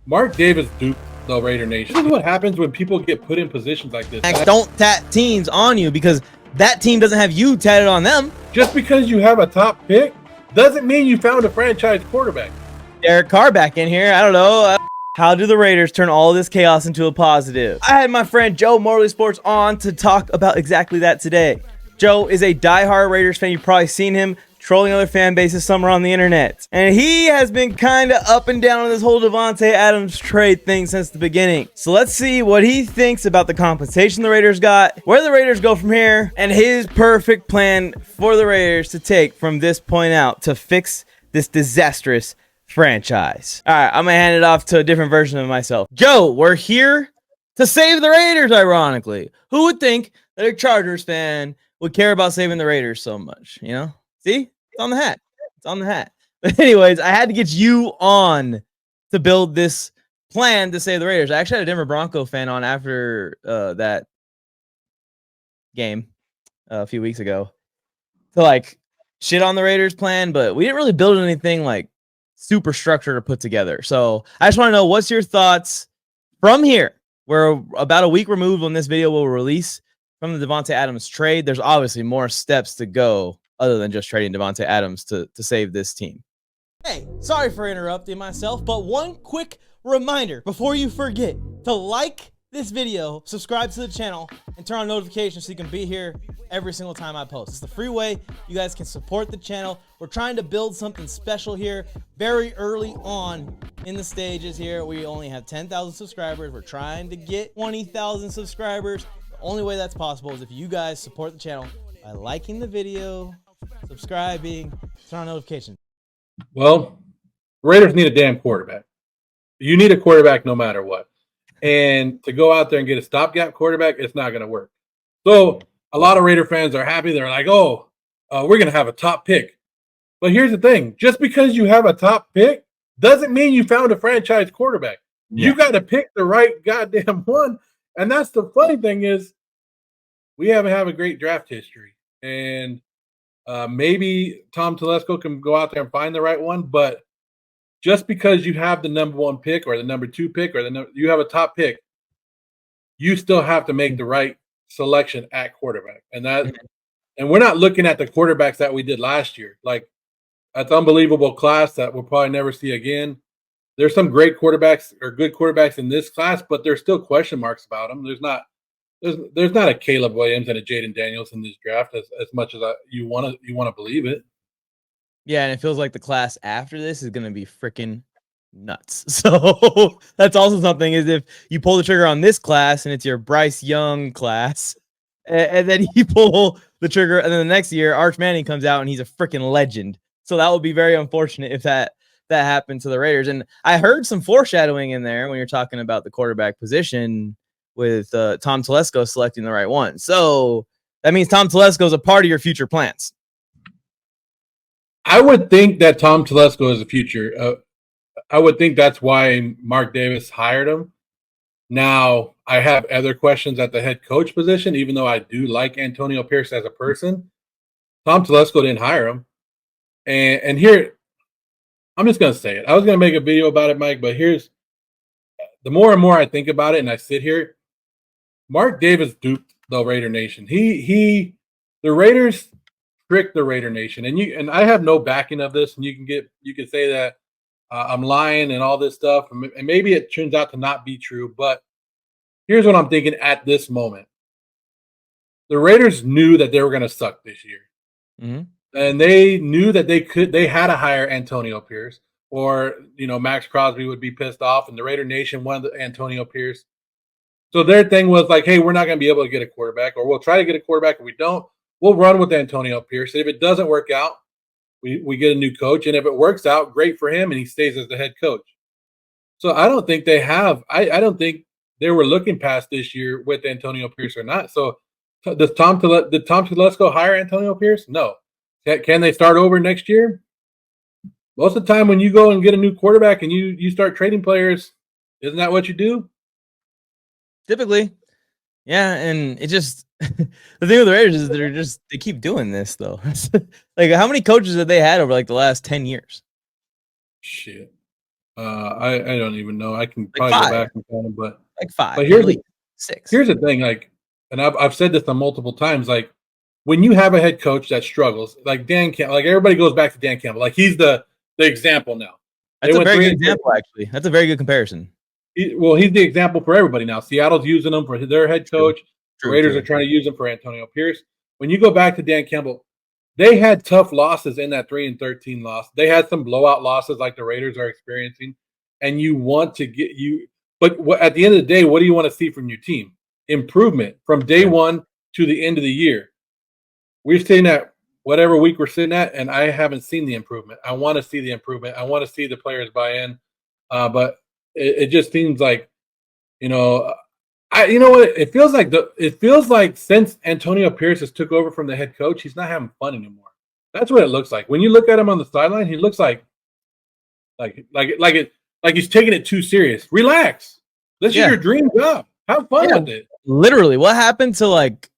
Mark Davis duped the Raider Nation. This is what happens when people get put in positions like this. Max, don't tat teams on you because that team doesn't have you tatted on them. Just because you have a top pick doesn't mean you found a franchise quarterback. Derek Carr back in here. I don't know. How do the Raiders turn all this chaos into a positive? I had my friend Joe, Morley Sports, on to talk about exactly that today. Joe is a diehard Raiders fan. You've probably seen him trolling other fan bases somewhere on the internet. And he has been kind of up and down on this whole Davante Adams trade thing since the beginning. So let's see what he thinks about the compensation the Raiders got, where the Raiders go from here, and his perfect plan for the Raiders to take from this point out to fix this disastrous franchise. All right, I'm going to hand it off to a different version of myself. Joe, we're here to save the Raiders, ironically. Who would think that a Chargers fan would care about saving the Raiders so much, you know? See? It's on the hat. It's on the hat. But anyways, I had to get you on to build this plan to save the Raiders. I actually had a Denver Bronco fan on after that game a few weeks ago to like shit on the Raiders plan, but we didn't really build anything like super structured or put together. So I just want to know, what's your thoughts from here? We're about a week removed when this video will release from the Davante Adams trade. There's obviously more steps to go other than just trading Davante Adams to save this team. Hey, sorry for interrupting myself, but one quick reminder before you forget to like this video, subscribe to the channel, and turn on notifications so you can be here every single time I post. It's the free way you guys can support the channel. We're trying to build something special here very early on in the stages here. We only have 10,000 subscribers. We're trying to get 20,000 subscribers. The only way that's possible is if you guys support the channel by liking the video, subscribing, turn on notifications. Well, Raiders need a damn quarterback. You need a quarterback no matter what. And to go out there and get a stopgap quarterback, it's not going to work. So a lot of Raider fans are happy. They're like, oh, we're going to have a top pick. But here's the thing. Just because you have a top pick doesn't mean you found a franchise quarterback. Yeah. You got to pick the right goddamn one. And that's the funny thing is we haven't had a great draft history. And maybe Tom Telesco can go out there and find the right one. But just because you have the number one pick or the number two pick or you have a top pick, you still have to make the right selection at quarterback. And we're not looking at the quarterbacks that we did last year. Like, that's unbelievable class that we'll probably never see again. There's some great quarterbacks or good quarterbacks in this class, but there's still question marks about them. There's not a Caleb Williams and a Jaden Daniels in this draft as much as you want to believe it. Yeah, and it feels like the class after this is going to be freaking nuts. So that's also something, is if you pull the trigger on this class and it's your Bryce Young class, and then you pull the trigger, and then the next year Arch Manning comes out and he's a freaking legend. So that would be very unfortunate if that happened to the Raiders. And I heard some foreshadowing in there when you're talking about the quarterback position with Tom Telesco selecting the right one. So that means Tom Telesco is a part of your future plans. I would think that Tom Telesco is the future. I would think that's why Mark Davis hired him. Now, I have other questions at the head coach position, even though I do like Antonio Pierce as a person. Tom Telesco didn't hire him. And here, I'm just going to say it. I was going to make a video about it, Mike, but here's the more and more I think about it and I sit here, Mark Davis duped the Raider Nation. The Raiders tricked the Raider Nation, and I have no backing of this, and you can say that I'm lying and all this stuff, and maybe it turns out to not be true. But here's what I'm thinking at this moment: the Raiders knew that they were going to suck this year, and they knew that they had to hire Antonio Pierce, or Maxx Crosby would be pissed off, and the Raider Nation wanted Antonio Pierce. So their thing was like, hey, we're not going to be able to get a quarterback, or we'll try to get a quarterback. If we don't, we'll run with Antonio Pierce. And if it doesn't work out, we get a new coach. And if it works out, great for him, and he stays as the head coach. So I don't think they have – I don't think they were looking past this year with Antonio Pierce or not. So did Tom Telesco hire Antonio Pierce? No. Can they start over next year? Most of the time when you go and get a new quarterback and you start trading players, isn't that what you do? Typically. Yeah, and it just the thing with the Raiders is they keep doing this though. Like, how many coaches have they had over like the last 10 years? Shit. I don't even know. I can Like probably go 5. back and count them, but Like 5, but at least 6. here's the thing, like, and I've said this on multiple times, like when you have a head coach that struggles, like Dan Campbell, like everybody goes back to Dan Campbell, like he's the example now. They That's a went very 3 good and example, actually. That's a very good comparison. he's the example for everybody now. Seattle's using him for their head coach. The Raiders are trying to use him for Antonio Pierce. When you go back to Dan Campbell, they had tough losses in that 3-13 loss. They had some blowout losses like the Raiders are experiencing, and you want to get you. But at the end of the day, what do you want to see from your team? Improvement from day one to the end of the year. We're sitting at whatever week we're sitting at, and I haven't seen the improvement. I want to see the improvement. I want to see the players buy in, but it just seems like, you know, you know what? It feels like since Antonio Pierce has took over from the head coach, he's not having fun anymore. That's what it looks like. When you look at him on the sideline, he looks like he's taking it too serious. Relax. This is your dream job. Have fun with it. Literally, what happened to like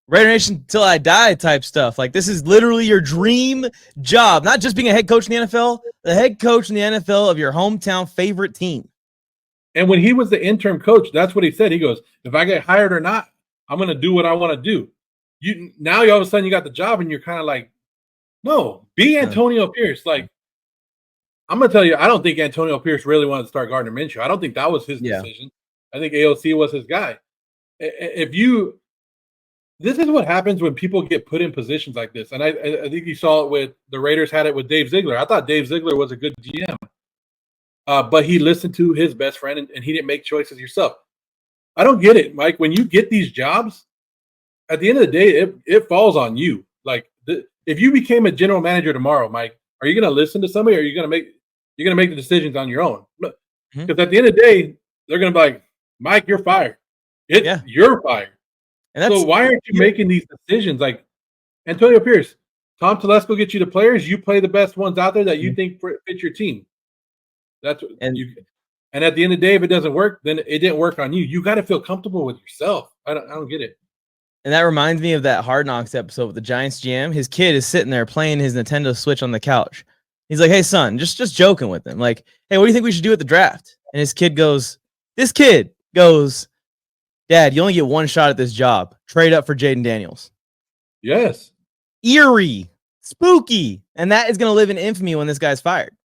Raider Nation till I die type stuff? Like, this is literally your dream job, not just being a head coach in the NFL, the head coach in the NFL of your hometown favorite team. And when he was the interim coach, that's what he said. He goes, if I get hired or not, I'm going to do what I want to do. Now all of a sudden you got the job and you're kind of like, no, be Antonio Pierce. Like, I'm going to tell you, I don't think Antonio Pierce really wanted to start Gardner Minshew. I don't think that was his decision. I think AOC was his guy. This is what happens when people get put in positions like this. And I think you saw it with the Raiders had it with Dave Ziegler. I thought Dave Ziegler was a good GM. But he listened to his best friend and he didn't make choices yourself. I don't get it, Mike. When you get these jobs, at the end of the day, it falls on you. Like, if you became a general manager tomorrow, Mike, are you going to listen to somebody, or are you going to make the decisions on your own? Because at the end of the day, they're going to be like, Mike, you're fired. You're fired. And so why aren't you making these decisions? Like Antonio Pierce, Tom Telesco gets you the players. You play the best ones out there that you think fit your team. And at the end of the day, if it doesn't work, then it didn't work on you. You got to feel comfortable with yourself. I don't get it. And that reminds me of that Hard Knocks episode with the Giants GM. His kid is sitting there playing his Nintendo Switch on the couch. He's like, "Hey, son," just joking with him. Like, "Hey, what do you think we should do at the draft?" And this kid goes, "Dad, you only get one shot at this job. Trade up for Jaden Daniels." Yes. Eerie, spooky. And that is going to live in infamy when this guy's fired.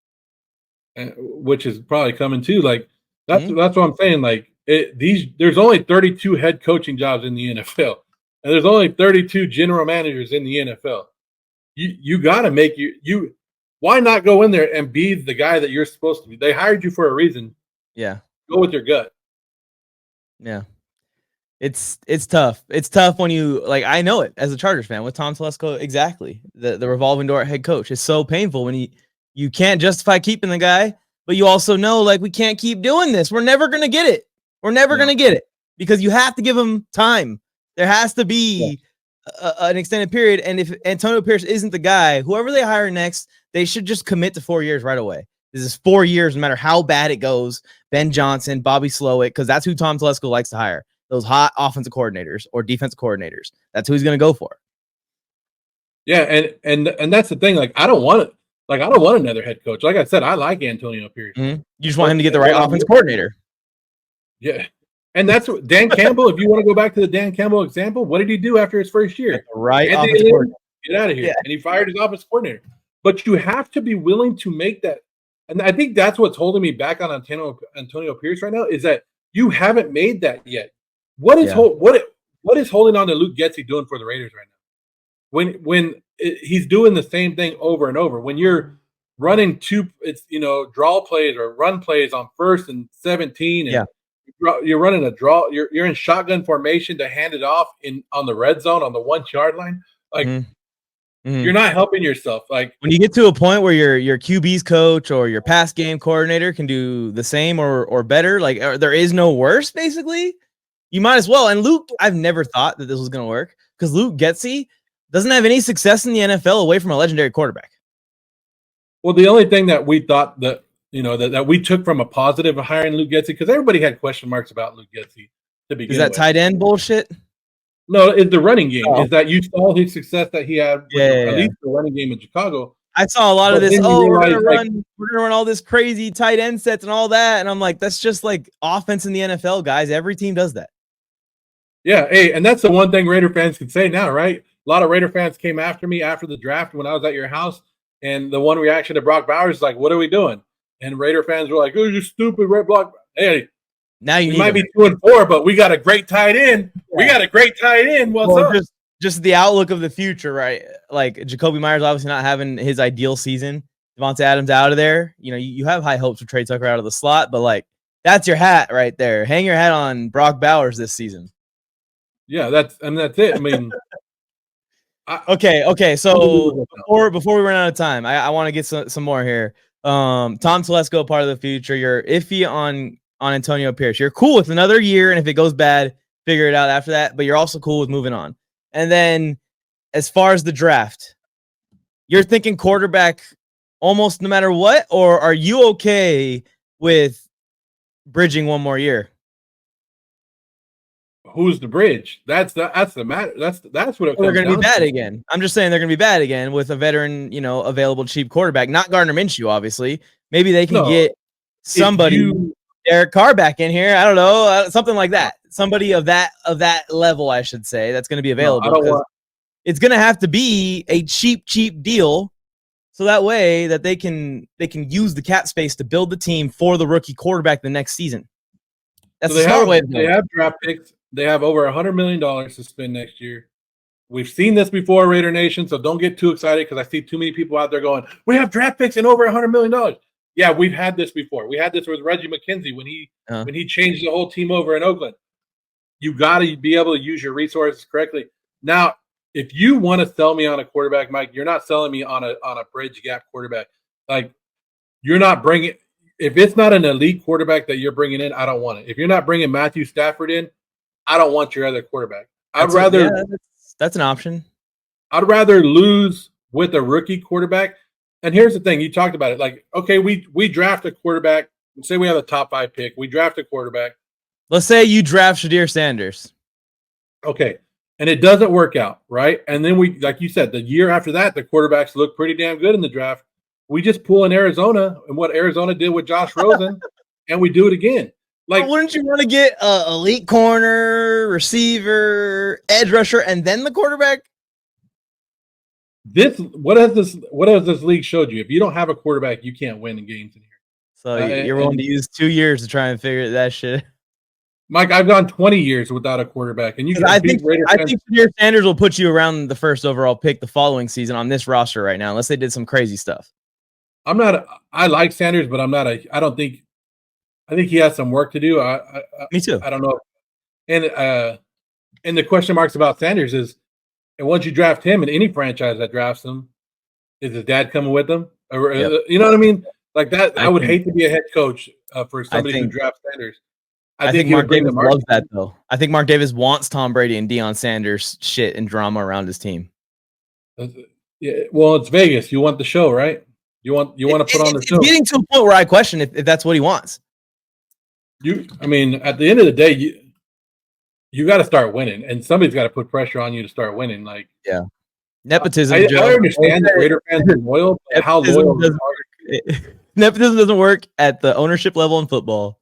Which is probably coming too. Like, that's what I'm saying. Like, there's only 32 head coaching jobs in the NFL. And there's only 32 general managers in the NFL. You got to make why not go in there and be the guy that you're supposed to be? They hired you for a reason. Yeah. Go with your gut. Yeah. It's tough. It's tough when you, like, I know it as a Chargers fan with Tom Telesco. Exactly. The revolving door head coach is so painful when you can't justify keeping the guy, but you also know, like, we can't keep doing this. We're never going to get it. We're never going to get it because you have to give him time. There has to be an extended period. And if Antonio Pierce isn't the guy, whoever they hire next, they should just commit to 4 years right away. This is 4 years, no matter how bad it goes. Ben Johnson, Bobby Slowick, because that's who Tom Telesco likes to hire. Those hot offensive coordinators or defensive coordinators. That's who he's going to go for. Yeah, and that's the thing. Like, I don't want another head coach. Like I said, I like Antonio Pierce. You just want him to get the right offensive coordinator. Yeah. And that's what Dan Campbell, if you want to go back to the Dan Campbell example, what did he do after his first year? Right. Offensive coordinator. Get out of here. Yeah. And he fired his offensive coordinator. But you have to be willing to make that. And I think that's what's holding me back on Antonio Pierce right now, is that you haven't made that yet. What is holding on to Luke Getsy doing for the Raiders right now? When he's doing the same thing over and over. When you're running draw plays or run plays on 1st and 17, and you're running a draw. You're in shotgun formation to hand it off on the red zone on the 1 yard line. Like, you're not helping yourself. Like, when you get to a point where your QB's coach or your pass game coordinator can do the same or better, like, there is no worse, basically. You might as well. And Luke, I've never thought that this was going to work because Luke Getsy doesn't have any success in the NFL away from a legendary quarterback. Well, the only thing that we thought that we took from a positive of hiring Luke Getsy, because everybody had question marks about Luke Getsy to begin with. Is that tight end bullshit? No, it's the running game. Is that you saw his success that he had at least the running game in Chicago. I saw a lot of But this. then you Oh, realize, like, we're gonna run all this crazy tight end sets and all that, and I'm like, that's just like offense in the NFL, guys. Every team does that. yeah, hey, and that's the one thing Raider fans can say now, right? A lot of Raider fans came after me after the draft when I was at your house, and the one reaction to Brock Bowers is like, "What are we doing?" And Raider fans were like, "Oh, you stupid, Red Block." Hey, Now you we need might them. be 2-4, but we got a great tight end. Yeah. We got a great tight end. What's up? Just the outlook of the future, right? Like Jacoby Myers obviously not having his ideal season. Devontae Adams out of there. You know, you have high hopes for Trey Tucker out of the slot, but like that's your hat right there. Hang your hat on Brock Bowers this season. Yeah, that's it. I mean, okay. So before we run out of time, I want to get some more here. Tom Telesco, part of the future. You're iffy on Antonio Pierce. You're cool with another year, and if it goes bad, figure it out after that. But you're also cool with moving on. And then, as far as the draft, you're thinking quarterback almost no matter what, or are you okay with bridging one more year? Who's the bridge? That's the matter. That's what it they're going to be bad again. I'm just saying they're going to be bad again with a veteran, available cheap quarterback. Not Gardner Minshew, obviously. Maybe they can get somebody, Derek Carr, back in here. I don't know, something like that. Somebody of that level, I should say, that's going to be available. It's going to have to be a cheap deal, so that way that they can use the cap space to build the team for the rookie quarterback the next season. That's the smart way. They have draft picks. They have over $100 million to spend next year. We've seen this before, Raider Nation, so don't get too excited because I see too many people out there going, "We have draft picks and over $100 million." Yeah, we've had this before. We had this with Reggie McKenzie when he changed the whole team over in Oakland. You got to be able to use your resources correctly. Now, if you want to sell me on a quarterback, Mike, you're not selling me on a bridge gap quarterback. Like, you're not bringing – if it's not an elite quarterback that you're bringing in, I don't want it. If you're not bringing Matthew Stafford in, I don't want your other quarterback. That's an option. I'd rather lose with a rookie quarterback. And here's the thing. You talked about it. Like, okay, we draft a quarterback. Say we have a top 5 pick. We draft a quarterback. Let's say you draft Shedeur Sanders. Okay. And it doesn't work out, right? And then we, like you said, the year after that, the quarterbacks look pretty damn good in the draft. We just pull in Arizona and what Arizona did with Josh Rosen, and we do it again. Like, wouldn't you want to get an elite corner, receiver, edge rusher, and then the quarterback? What has this league showed you? If you don't have a quarterback, you can't win in games in here. So you're willing to use 2 years to try and figure that shit. Mike, I've gone 20 years without a quarterback, and I think Shedeur Sanders will put you around the first overall pick the following season on this roster right now, unless they did some crazy stuff. I like Sanders, but I think he has some work to do. Me too. I don't know. And the question marks about Sanders is, and once you draft him in any franchise that drafts him, is his dad coming with him? Or, you know what I mean? Like that, I would hate to be a head coach for somebody who drafts Sanders. I think Mark Davis loves that, though. I think Mark Davis wants Tom Brady and Deion Sanders shit and drama around his team. Yeah, well, it's Vegas. You want the show, right? You want to put on the show. It's getting to a point where I question if that's what he wants. I mean, at the end of the day, you got to start winning, and somebody's got to put pressure on you to start winning. Like, yeah, nepotism. I understand that Raider fans are loyal. How loyal? Nepotism doesn't work at the ownership level in football.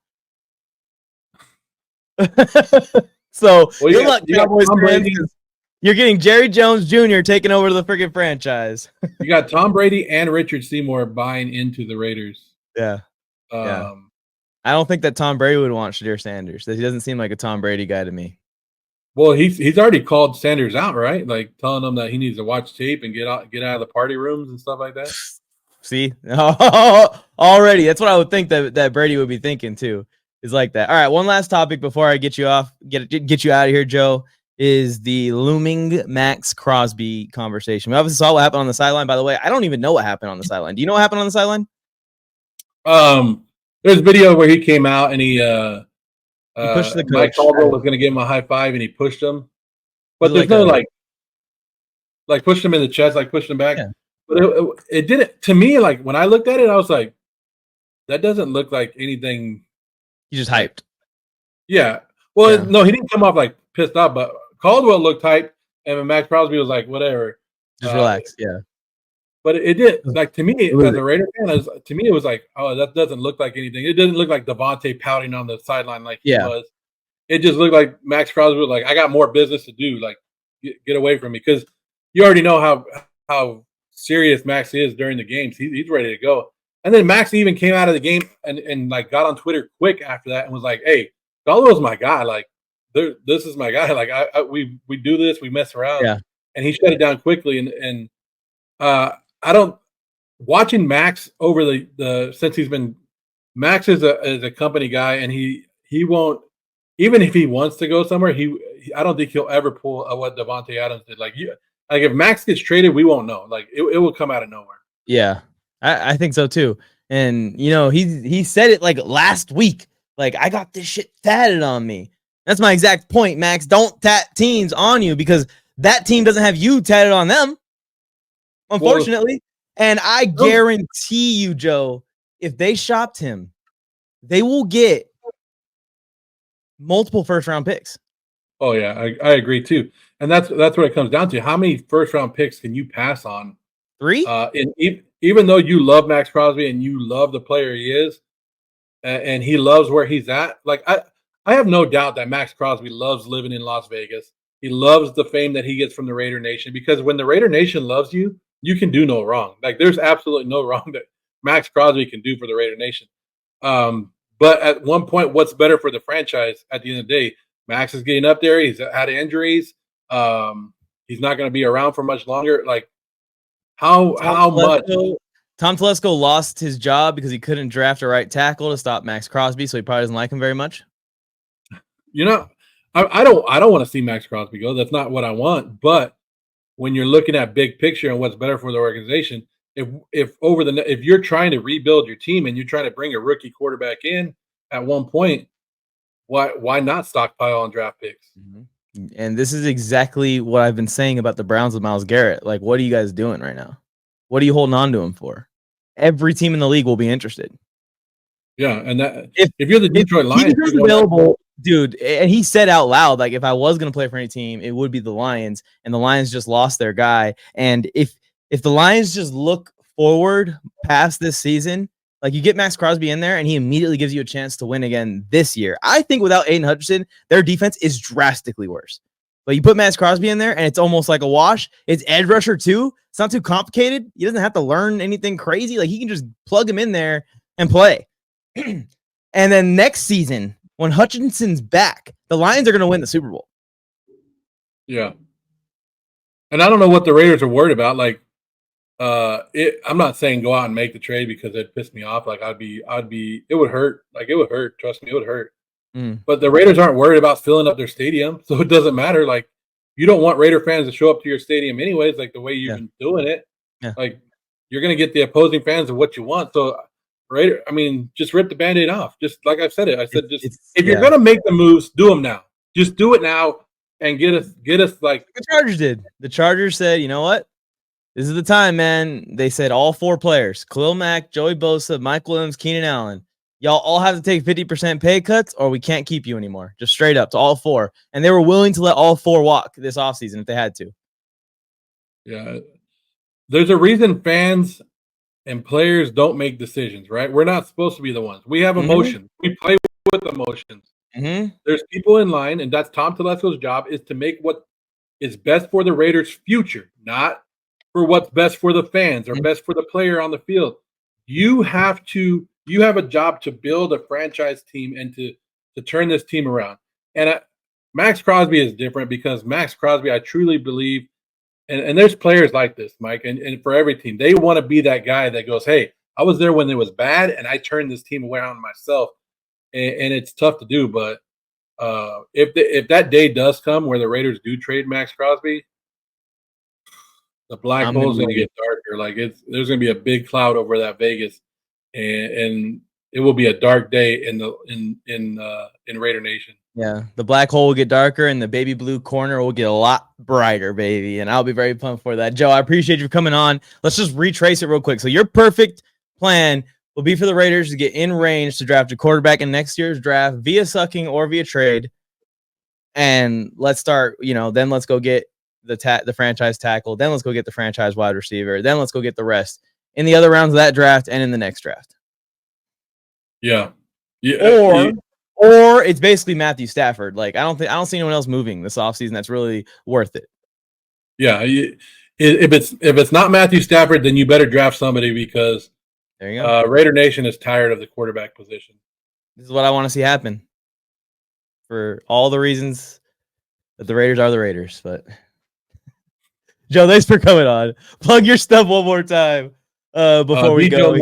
So good luck, Cowboys fans. You're getting Jerry Jones Jr. taking over the freaking franchise. You got Tom Brady and Richard Seymour buying into the Raiders. Yeah. I don't think that Tom Brady would want Shedeur Sanders. He doesn't seem like a Tom Brady guy to me. Well, he's already called Sanders out, right? Like telling him that he needs to watch tape and get out of the party rooms and stuff like that. See, already that's what I would think that Brady would be thinking too. Is like that. All right, one last topic before I get you off, get you out of here, Joe, is the looming Maxx Crosby conversation. We obviously saw what happened on the sideline. By the way, I don't even know what happened on the sideline. Do you know what happened on the sideline? There's a video where he came out and he pushed the coach. Mike Caldwell was going to give him a high five and he pushed him, but there's no like pushed him in the chest, like pushed him back. Yeah. But it didn't, to me, like when I looked at it, I was like, that doesn't look like anything. You just hyped. Yeah. Well, no, he didn't come off like pissed off, but Caldwell looked hyped, and Maxx Crosby was like, whatever. Just relax. Yeah. But it did, like, to me, as a Raider fan, it was like, oh, that doesn't look like anything. It doesn't look like Devontae pouting on the sideline like he was. It just looked like Maxx Crosby was like, I got more business to do. Like, get away from me, because you already know how serious Max is during the games. He's ready to go. And then Max even came out of the game and like got on Twitter quick after that and was like, "Hey, Gallo's my guy. Like, this is my guy. Like, we do this. We mess around." Yeah. And he shut it down quickly. And I don't watching Max over the since he's been Max is a company guy, and he won't, even if he wants to go somewhere. I don't think he'll ever pull what Devontae Adams did. Like if Max gets traded, we won't know. Like it will come out of nowhere. Yeah, I think so too. And he said it like last week. Like, I got this shit tatted on me. That's my exact point, Max. Don't tat teams on you, because that team doesn't have you tatted on them, unfortunately. And I guarantee you, Joe, if they shopped him, they will get multiple first-round picks. Oh yeah, I agree too. And that's what it comes down to. How many first-round picks can you pass on? 3? And even though you love Maxx Crosby and you love the player he is, and he loves where he's at, like I have no doubt that Maxx Crosby loves living in Las Vegas. He loves the fame that he gets from the Raider Nation, because when the Raider Nation loves you, you can do no wrong. Like, there's absolutely no wrong that Maxx Crosby can do for the Raider Nation. But at one point, what's better for the franchise at the end of the day? Max is getting up there. He's had injuries. He's not going to be around for much longer. Like, how much? Tom Telesco lost his job because he couldn't draft a right tackle to stop Maxx Crosby, so he probably doesn't like him very much. I don't want to see Maxx Crosby go. That's not what I want. But when you're looking at big picture and what's better for the organization, if you're trying to rebuild your team and you're trying to bring a rookie quarterback in at one point, why not stockpile on draft picks? Mm-hmm. And this is exactly what I've been saying about the Browns with Myles Garrett. Like, what are you guys doing right now? What are you holding on to him for? Every team in the league will be interested. Yeah, and that if you're the Detroit Lions, he's available, dude. And he said out loud, like, if I was going to play for any team, it would be the Lions. And the Lions just lost their guy. And if the Lions just look forward past this season, like, you get Maxx Crosby in there, and he immediately gives you a chance to win again this year. I think without Aiden Hutchinson, their defense is drastically worse. But you put Maxx Crosby in there, and it's almost like a wash. It's edge rusher too. It's not too complicated. He doesn't have to learn anything crazy. Like, he can just plug him in there and play. And then next season, when Hutchinson's back, the Lions are going to win the Super Bowl. Yeah. And I don't know what the Raiders are worried about. Like, I'm not saying go out and make the trade because it pissed me off. Like, it would hurt. Like, it would hurt. Trust me, it would hurt. But the Raiders aren't worried about filling up their stadium, so it doesn't matter. Like, you don't want Raider fans to show up to your stadium anyways, like the way you've been doing it. Yeah. Like, you're going to get the opposing fans of what you want. So, just rip the Band-Aid off. Just like I've said it. I said, if you're going to make the moves, do them now. Just do it now and get us like the Chargers did. The Chargers said, you know what? This is the time, man. They said all 4 players, Khalil Mack, Joey Bosa, Mike Williams, Keenan Allen, y'all all have to take 50% pay cuts or we can't keep you anymore. Just straight up to all 4. And they were willing to let all 4 walk this offseason if they had to. Yeah. There's a reason fans and players don't make decisions, right? We're not supposed to be the ones. We have emotions. We play with emotions. There's people in line, and that's Tom Telesco's job, is to make what is best for the Raiders' future, not for what's best for the fans or best for the player on the field. You have a job to build a franchise team and to turn this team around. And Maxx Crosby is different because Maxx Crosby, I truly believe, and there's players like this, Mike, and for every team, they want to be that guy that goes, hey, I was there when it was bad, and I turned this team around myself. And it's tough to do, but if that day does come where the Raiders do trade Maxx Crosby, the black hole is going to get darker. Like, there's going to be a big cloud over that Vegas, and it will be a dark day in Raider Nation. Yeah, the black hole will get darker, and the baby blue corner will get a lot brighter, baby. And I'll be very pumped for that. Joe, I appreciate you for coming on. Let's just retrace it real quick. So your perfect plan will be for the Raiders to get in range to draft a quarterback in next year's draft via sucking or via trade. And let's start, then let's go get the franchise tackle. Then let's go get the franchise wide receiver. Then let's go get the rest in the other rounds of that draft and in the next draft. Yeah. Yeah. Or it's basically Matthew Stafford. Like I don't see anyone else moving this offseason that's really worth it. Yeah. If it's not Matthew Stafford, then you better draft somebody because there you go. Raider Nation is tired of the quarterback position. This is what I want to see happen for all the reasons that the Raiders are the Raiders. But Joe, thanks for coming on. Plug your stuff one more time before we go.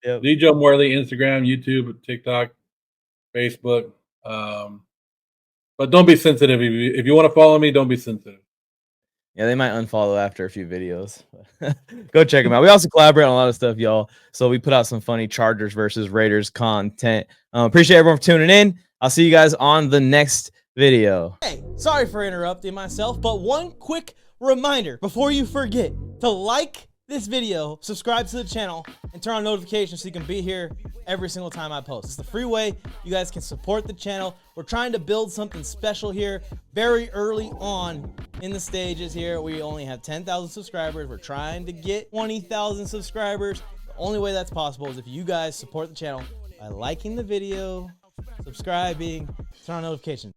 Joe Morley, Instagram, YouTube, TikTok, Facebook. But don't be sensitive. If you want to follow me, don't be sensitive. Yeah, they might unfollow after a few videos. Go check them out. We also collaborate on a lot of stuff, y'all. So we put out some funny Chargers versus Raiders content. Appreciate everyone for tuning in. I'll see you guys on the next video. Hey, sorry for interrupting myself, but one quick reminder before you forget to like this video, subscribe to the channel, and turn on notifications so you can be here every single time I post. It's the free way you guys can support the channel. We're trying to build something special here very early on in the stages here. We only have 10,000 subscribers. We're trying to get 20,000 subscribers. The only way that's possible is if you guys support the channel by liking the video, subscribing, turn on notifications.